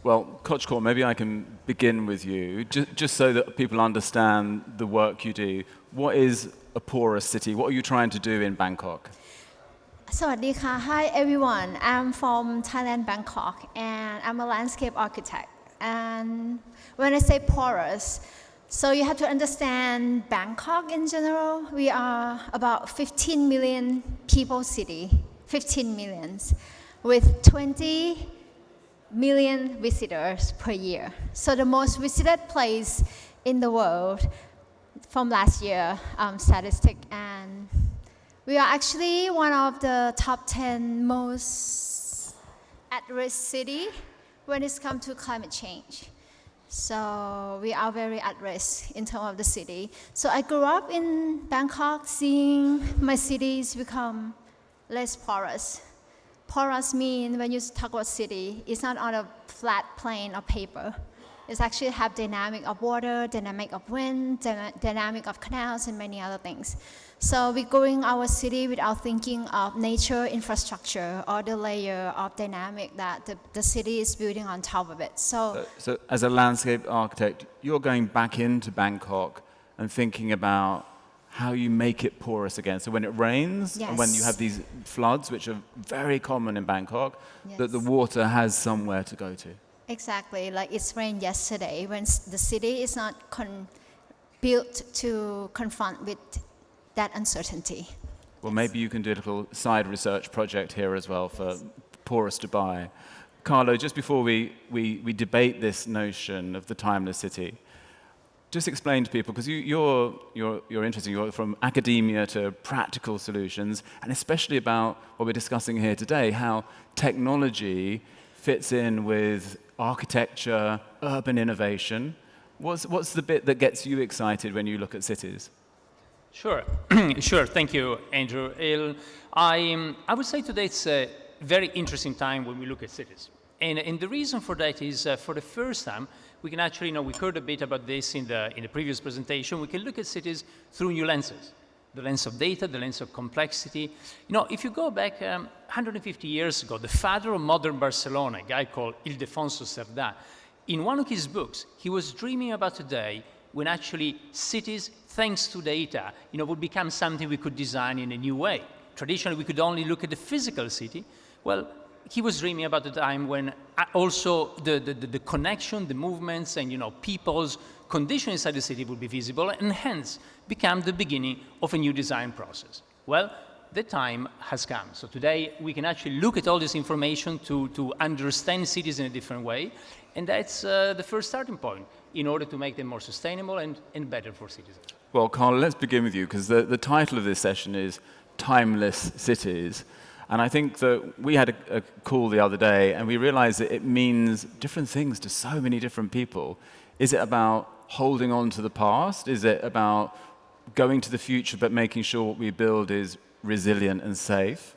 Well, Kochkor, maybe I can begin with you, just so that people understand the work you do. What is a porous city? What are you trying to do in Bangkok? สวัสดีค่ะ Hi everyone. I'm from Thailand, Bangkok, and I'm a landscape architect. And when I say porous, so you have to understand Bangkok in general. We are about 15 million people city, 15 millions, with 20 million visitors per year. So the most visited place in the world from last year statistic, and we are actually one of the top 10 most at-risk city when it comes to climate change. So we are very at risk in terms of the city. So I grew up in Bangkok seeing my cities become less porous. Porous means when you talk about city, it's not on a flat plane of paper. It's actually have dynamic of water, dynamic of wind, dynamic of canals, and many other things. So we're growing our city without thinking of nature infrastructure or the layer of dynamic that the city is building on top of it. So as a landscape architect, you're going back into Bangkok and thinking about how you make it porous again. So when it rains, Yes. and when you have these floods, which are very common in Bangkok, Yes. that the water has somewhere to go to. Exactly, like it's rained yesterday when the city is not built to confront with that uncertainty. Well, maybe you can do a little side research project here as well for porous Dubai. Carlo, just before we debate this notion of the timeless city, just explain to people, because you're interesting, you're from academia to practical solutions, and especially about what we're discussing here today, how technology fits in with architecture, urban innovation. What's the bit that gets you excited when you look at cities? Sure, sure. Thank you, Andrew. I would say today it's a very interesting time when we look at cities. And the reason for that is for the first time, we can actually, we heard a bit about this in the previous presentation, we can look at cities through new lenses. The lens of data, the lens of complexity. If you go back 150 years ago, the father of modern Barcelona, a guy called Ildefonso Cerdà, in one of his books, he was dreaming about a day when actually cities, thanks to data, would become something we could design in a new way. Traditionally, we could only look at the physical city. Well, he was dreaming about the time when also the connection, the movements, and people's condition inside the city would be visible, and hence become the beginning of a new design process. Well, the time has come. So today we can actually look at all this information to understand cities in a different way, and that's the first starting point in order to make them more sustainable and better for citizens. Well, Carlo, let's begin with you, because the title of this session is Timeless Cities. And I think that we had a call the other day, and we realized that it means different things to so many different people. Is it about holding on to the past? Is it about going to the future but making sure what we build is resilient and safe?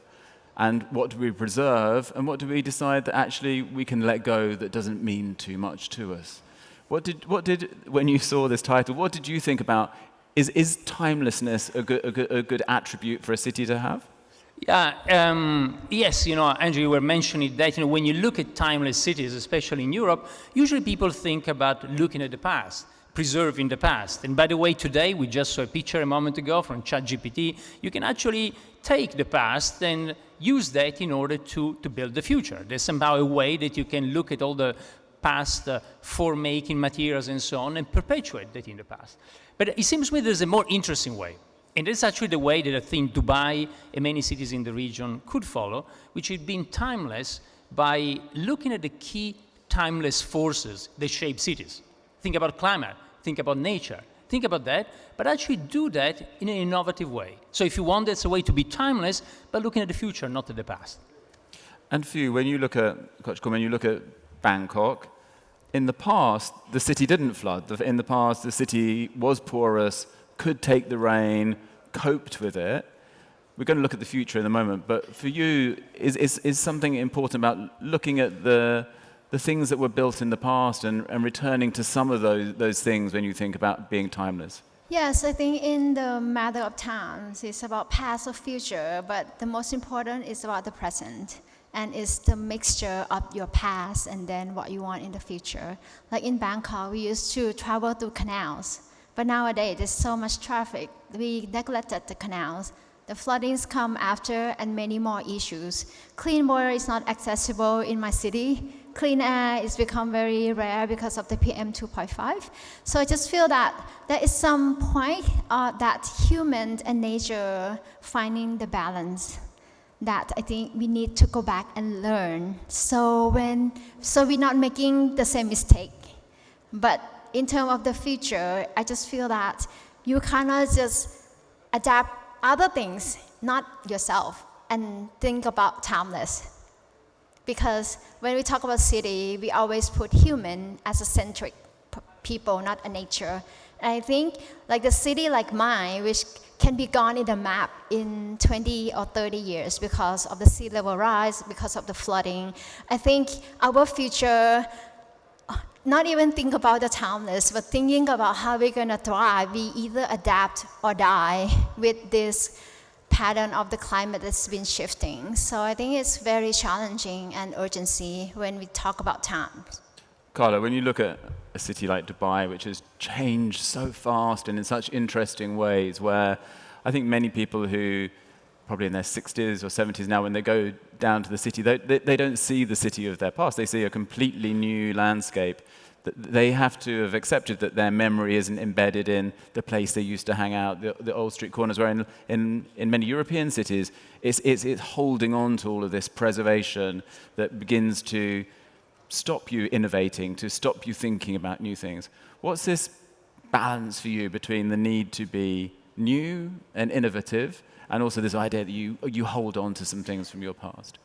And what do we preserve? And what do we decide that actually we can let go that doesn't mean too much to us? When you saw this title, what did you think about? Is timelessness a good attribute for a city to have? Yeah, yes, Andrew, you were mentioning that, when you look at timeless cities, especially in Europe, usually people think about looking at the past, preserving the past. And by the way, today, we just saw a picture a moment ago from ChatGPT. You can actually take the past and use that in order to build the future. There's somehow a way that you can look at all the past form-making materials and so on and perpetuate that in the past. But it seems to me there's a more interesting way. And that's actually the way that I think Dubai and many cities in the region could follow, which is being timeless by looking at the key timeless forces that shape cities. Think about climate, think about nature, think about that, but actually do that in an innovative way. So if you want, that's a way to be timeless, but looking at the future, not at the past. And for you, when you look at Bangkok, in the past, the city didn't flood. In the past, the city was porous, could take the rain, coped with it. We're going to look at the future in a moment, but for you, is something important about looking at the things that were built in the past and returning to some of those things when you think about being timeless? Yes, I think in the matter of times, it's about past or future, but the most important is about the present. and it's the mixture of your past and then what you want in the future. Like in Bangkok, we used to travel through canals, but nowadays there's so much traffic, we neglected the canals. The floodings come after and many more issues. Clean water is not accessible in my city. Clean air is become very rare because of the PM 2.5. So I just feel that there is some point that human and nature finding the balance that I think we need to go back and learn. So we're not making the same mistake. But in terms of the future, I just feel that you cannot just adapt other things, not yourself, and think about timeless. Because when we talk about city, we always put human as a centric people, not a nature. And I think like the city like mine, which can be gone in the map in 20 or 30 years because of the sea level rise, because of the flooding. I think our future, not even think about the timeless, but thinking about how we're gonna thrive, we either adapt or die with this pattern of the climate that's been shifting. So I think it's very challenging and urgency when we talk about time. Carla, when you look at a city like Dubai, which has changed so fast and in such interesting ways, where I think many people who probably in their 60s or 70s now, when they go down to the city, they don't see the city of their past. They see a completely new landscape. They have to have accepted that their memory isn't embedded in the place they used to hang out, the old street corners, where in many European cities, it's holding on to all of this preservation that begins to stop you innovating, to stop you thinking about new things. What's this balance for you between the need to be new and innovative, and also this idea that you hold on to some things from your past?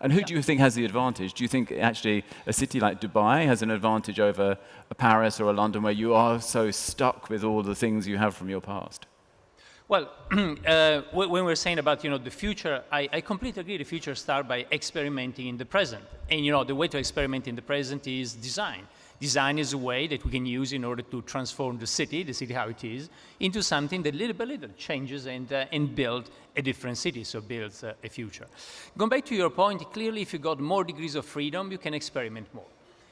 And who do you think has the advantage? Do you think actually a city like Dubai has an advantage over a Paris or a London, where you are so stuck with all the things you have from your past? Well, when we're saying about the future, I completely agree. The future starts by experimenting in the present, and the way to experiment in the present is design. Design is a way that we can use in order to transform the city how it is, into something that little by little changes and build a different city, so builds a future. Going back to your point, clearly if you got more degrees of freedom, you can experiment more.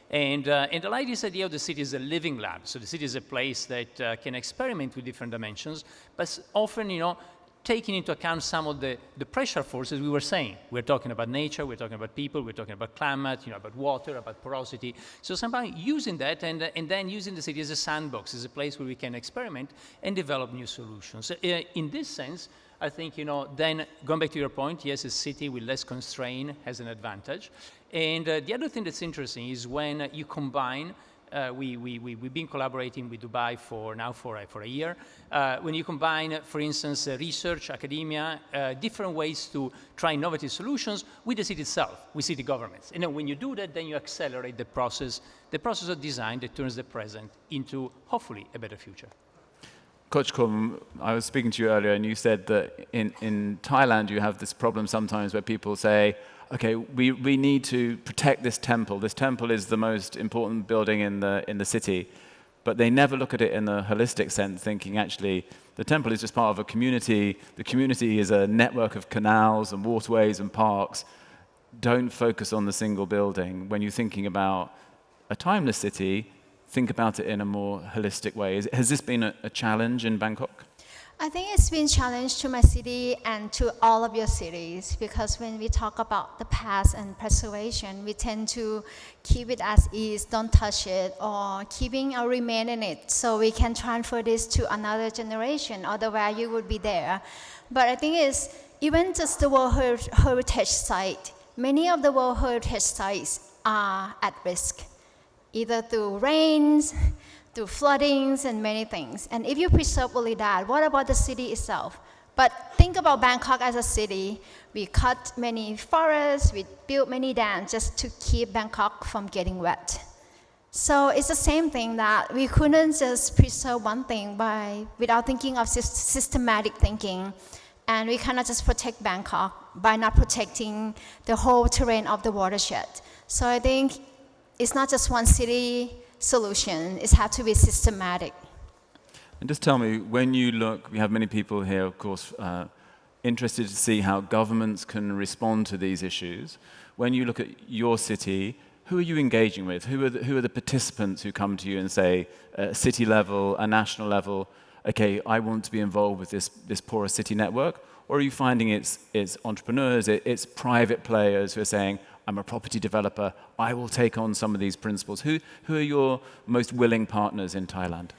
And I like this idea of the city as a living lab. So the city is a place that can experiment with different dimensions, but often, taking into account some of the pressure forces we were saying. We're talking about nature, we're talking about people, we're talking about climate, about water, about porosity. So somehow using that and then using the city as a sandbox, as a place where we can experiment and develop new solutions. In this sense, I think, then going back to your point, yes, a city with less constraint has an advantage. And the other thing that's interesting is when you combine, we've been collaborating with Dubai for a year. When you combine, for instance, research, academia, different ways to try innovative solutions with the city itself, with city governments. And then when you do that, then you accelerate the process of design that turns the present into, hopefully, a better future. Coach Kum, I was speaking to you earlier, and you said that in Thailand you have this problem sometimes where people say, okay, we need to protect this temple. This temple is the most important building in the city. But they never look at it in a holistic sense, thinking actually the temple is just part of a community. The community is a network of canals and waterways and parks. Don't focus on the single building. When you're thinking about a timeless city, think about it in a more holistic way. Has this been a challenge in Bangkok? I think it's been a challenge to my city and to all of your cities, because when we talk about the past and preservation, we tend to keep it as is, don't touch it, or keeping or remain in it so we can transfer this to another generation, or the value would be there. But I think it's even just the World Heritage Site, many of the World Heritage Sites are at risk, either through rains, through floodings and many things. And if you preserve only that, what about the city itself? But think about Bangkok as a city. We cut many forests, we built many dams just to keep Bangkok from getting wet. So it's the same thing that we couldn't just preserve one thing without thinking of systematic thinking. And we cannot just protect Bangkok by not protecting the whole terrain of the watershed. So I think it's not just one city solution, it has to be systematic. And just tell me, when you look, we have many people here, of course, interested to see how governments can respond to these issues. when you look at your city, who are you engaging with? Who are the participants who come to you and say, city level, a national level, okay, I want to be involved with this porous city network? Or are you finding it's entrepreneurs, it's private players who are saying, I'm a property developer, I will take on some of these principles? Who are your most willing partners in Thailand?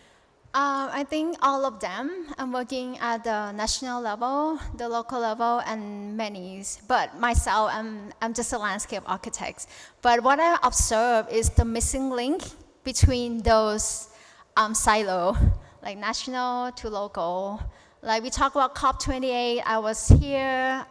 I think all of them. I'm working at the national level, the local level, and many. But myself, I'm just a landscape architect. But what I observe is the missing link between those silos, like national to local. Like we talk about COP28, I was here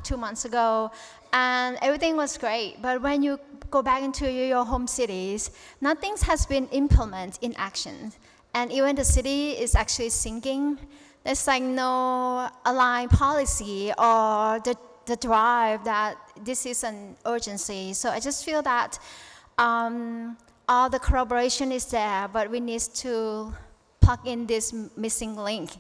2 months ago, and everything was great. But when you go back into your home cities, nothing has been implemented in action. And even the city is actually sinking. There's like no aligned policy or the drive that this is an urgency. So I just feel that all the collaboration is there, but we need to plug in this missing link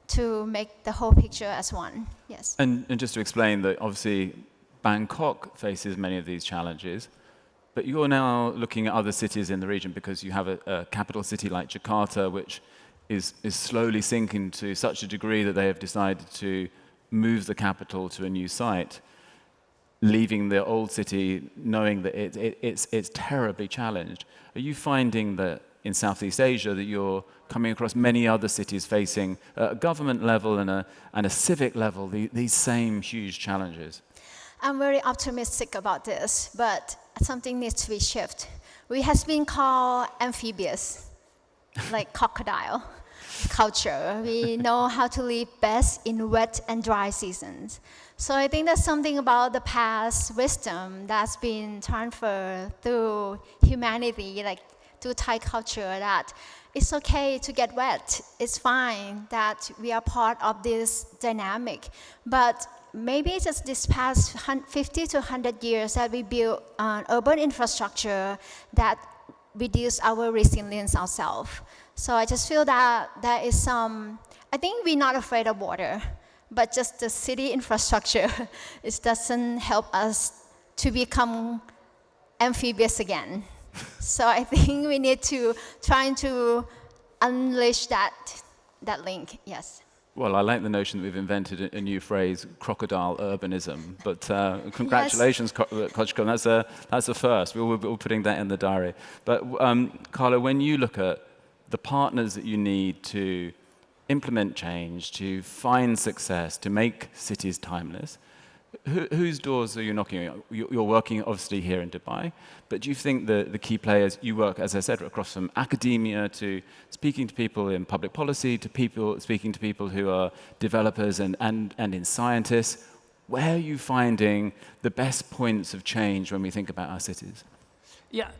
to make the whole picture as one. Yes. And just to explain that obviously Bangkok faces many of these challenges, but you're now looking at other cities in the region because you have a capital city like Jakarta, which is slowly sinking to such a degree that they have decided to move the capital to a new site, leaving the old city knowing that it's terribly challenged. Are you finding that in Southeast Asia that you're coming across many other cities facing at a government level and a civic level these same huge challenges? I'm very optimistic about this, but something needs to be shifted. We have been called amphibious, like crocodile culture. We know how to live best in wet and dry seasons. So I think that's something about the past wisdom that's been transferred through humanity, like through Thai culture, that it's okay to get wet. It's fine that we are part of this dynamic. But maybe just this past 50 to 100 years that we built an urban infrastructure that reduce our resilience ourselves. So I just feel that there is some, I think we're not afraid of water, but just the city infrastructure, it doesn't help us to become amphibious again. So I think we need to try to unleash that link, yes. Well, I like the notion that we've invented a new phrase, crocodile urbanism. But congratulations, Kochko. That's a first. We're putting that in the diary. But Carlo, when you look at the partners that you need to implement change, to find success, to make cities timeless, whose doors are you knocking on? You're working obviously here in Dubai, but do you think the key players, you work, as I said, across from academia to speaking to people in public policy, to speaking to people who are developers and in scientists, where are you finding the best points of change when we think about our cities? Yeah,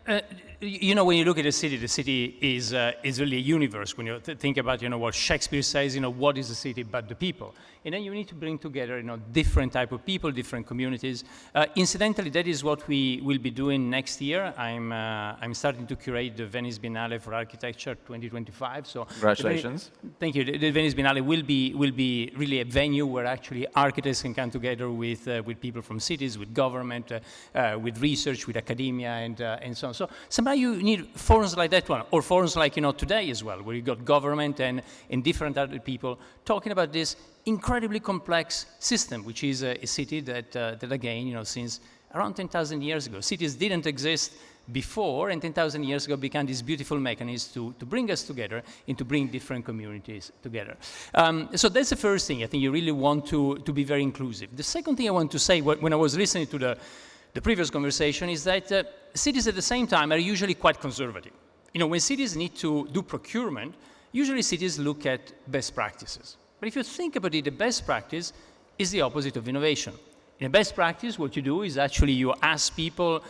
when you look at the city is really a universe. When you think about, what Shakespeare says, what is a city but the people? And then you need to bring together, different type of people, different communities. Incidentally, that is what we will be doing next year. I'm starting to curate the Venice Biennale for Architecture 2025. So congratulations. Thank you. The Venice Biennale will be really a venue where actually architects can come together with people from cities, with government, with research, with academia, and so on. So sometimes you need forums like that one, or forums like today as well, where you got government and different other people talking about this incredibly complex system, which is a city that again, since around 10,000 years ago, cities didn't exist before, and 10,000 years ago became this beautiful mechanism to bring us together and to bring different communities together. So that's the first thing. I think you really want to be very inclusive. The second thing I want to say, when I was listening to the previous conversation, is that cities at the same time are usually quite conservative. When cities need to do procurement, usually cities look at best practices. But if you think about it, the best practice is the opposite of innovation. In a best practice, what you do is actually you ask people,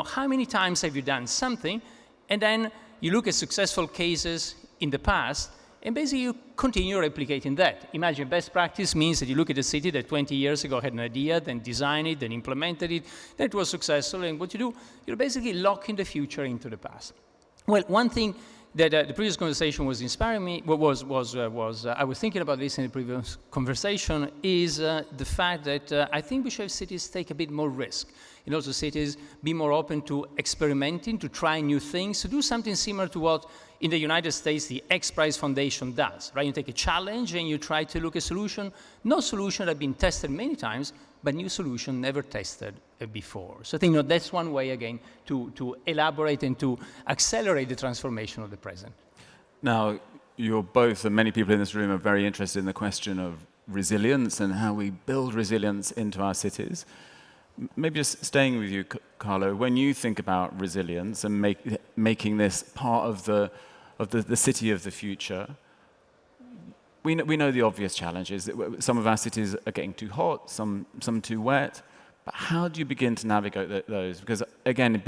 how many times have you done something? And then you look at successful cases in the past, and basically you continue replicating that. Imagine best practice means that you look at a city that 20 years ago had an idea, then designed it, then implemented it, then it was successful, and what you do, you're basically locking the future into the past. Well, one thing that the previous conversation was inspiring me, I was thinking about this in the previous conversation, is the fact that I think we should have cities take a bit more risk. And also cities be more open to experimenting, to try new things, to do something similar to what in the United States the X Prize Foundation does, right? You take a challenge and you try to look at a solution, no solution that have been tested many times, but new solution never tested before. So I think that's one way, again, to elaborate and to accelerate the transformation of the present. Now, you're both, and many people in this room are very interested in the question of resilience and how we build resilience into our cities. Maybe just staying with you, Carlo, when you think about resilience and making this part of the city of the future, we know the obvious challenges. Some of our cities are getting too hot, some too wet. But how do you begin to navigate those? Because again,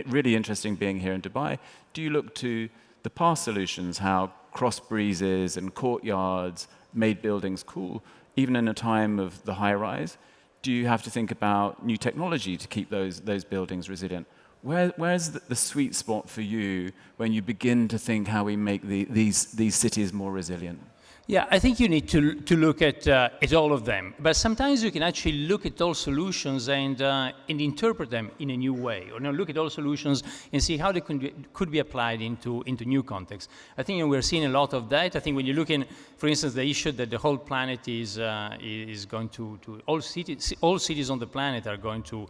really interesting being here in Dubai, do you look to the past solutions, how cross breezes and courtyards made buildings cool, even in a time of the high rise? Do you have to think about new technology to keep those buildings resilient? Where's the sweet spot for you when you begin to think how we make these cities more resilient? Yeah, I think you need to look at all of them. But sometimes you can actually look at all solutions and interpret them in a new way, or look at all solutions and see how they could be applied into new contexts. I think we're seeing a lot of that. I think when you look in, for instance, the issue that the whole planet is going to all cities on the planet are going to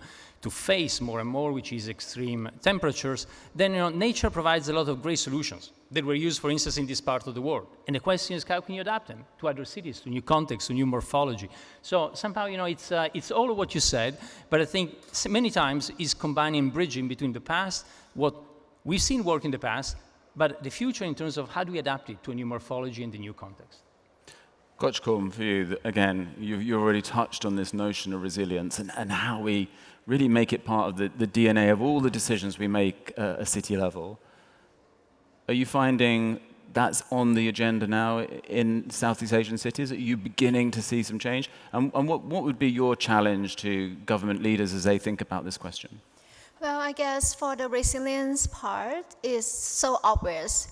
face more and more, which is extreme temperatures, then nature provides a lot of great solutions that were used, for instance, in this part of the world. And the question is, how can you adapt them to other cities, to new contexts, to new morphology? So somehow, it's all of what you said, but I think many times is combining, bridging between the past, what we've seen work in the past, but the future in terms of how do we adapt it to a new morphology and the new context. Kochkorn, for you, again, you already touched on this notion of resilience and how we really make it part of the DNA of all the decisions we make at a city level. Are you finding that's on the agenda now in Southeast Asian cities? Are you beginning to see some change? And what would be your challenge to government leaders as they think about this question? Well, I guess for the resilience part is so obvious.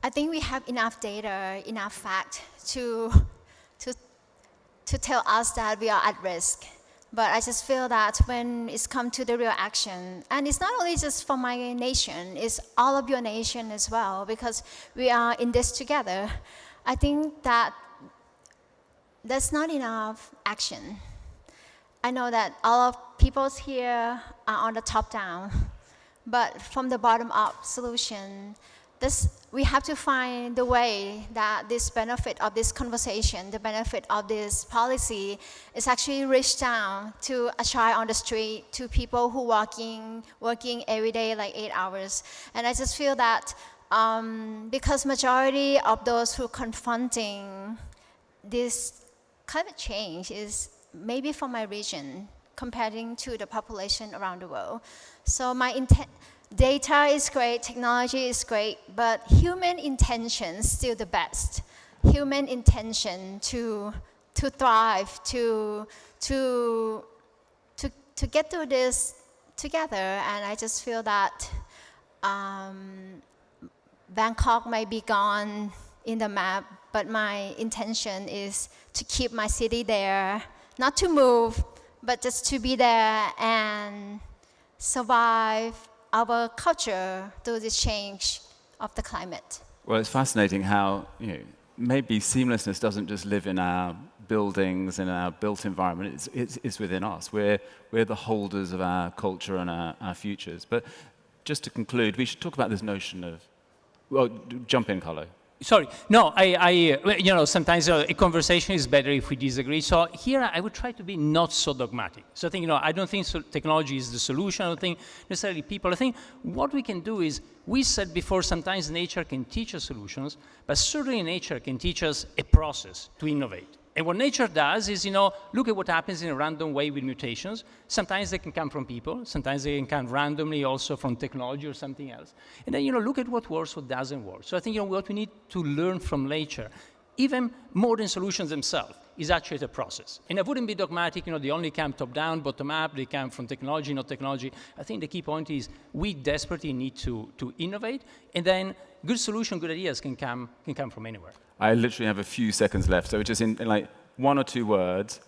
I think we have enough data, enough fact to tell us that we are at risk. But I just feel that when it's come to the real action, and it's not only just for my nation, it's all of your nation as well, because we are in this together. I think that there's not enough action. I know that all of peoples here are on the top down, but from the bottom up solution, we have to find the way that this benefit of this conversation, the benefit of this policy is actually reached down to a child on the street, to people who working every day like 8 hours. And I just feel that because majority of those who are confronting this climate change is maybe from my region, comparing to the population around the world. So my data is great, technology is great, but human intention is still the best. Human intention to thrive, to get through this together. And I just feel that Bangkok might be gone in the map, but my intention is to keep my city there, not to move, but just to be there and survive our culture through this change of the climate. Well, it's fascinating how maybe seamlessness doesn't just live in our buildings and our built environment. It's within us. We're the holders of our culture and our futures. But just to conclude, we should talk about this notion of. Well, jump in, Carlo. Sorry. No, sometimes a conversation is better if we disagree. So here I would try to be not so dogmatic. So I think, I don't think technology is the solution. I don't think necessarily people. I think what we can do is, we said before, sometimes nature can teach us solutions, but certainly nature can teach us a process to innovate. And what nature does is, look at what happens in a random way with mutations. Sometimes they can come from people. Sometimes they can come randomly also from technology or something else. And then, look at what works, what doesn't work. So I think, what we need to learn from nature, even more than solutions themselves, is actually the process. And I wouldn't be dogmatic, they only come top-down, bottom-up, they come from technology, not technology. I think the key point is we desperately need to innovate, and then good solution, good ideas can come from anywhere. I literally have a few seconds left, so just in like 1 or 2 words,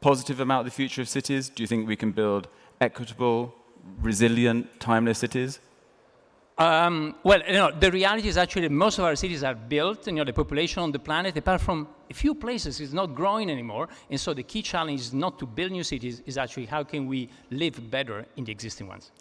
positive about the future of cities. Do you think we can build equitable, resilient, timeless cities? Well, the reality is actually that most of our cities are built, the population on the planet, apart from a few places, is not growing anymore. And so the key challenge is not to build new cities, is actually how can we live better in the existing ones.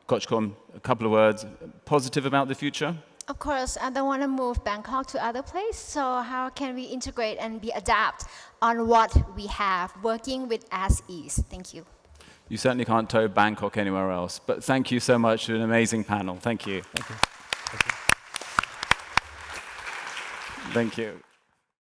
Kochkom, a couple of words. Positive about the future? Of course, I don't want to move Bangkok to other place, so how can we integrate and be adapt on what we have, working with as is? Thank you. You certainly can't tow Bangkok anywhere else, but thank you so much for an amazing panel. Thank you. Thank you. Thank you.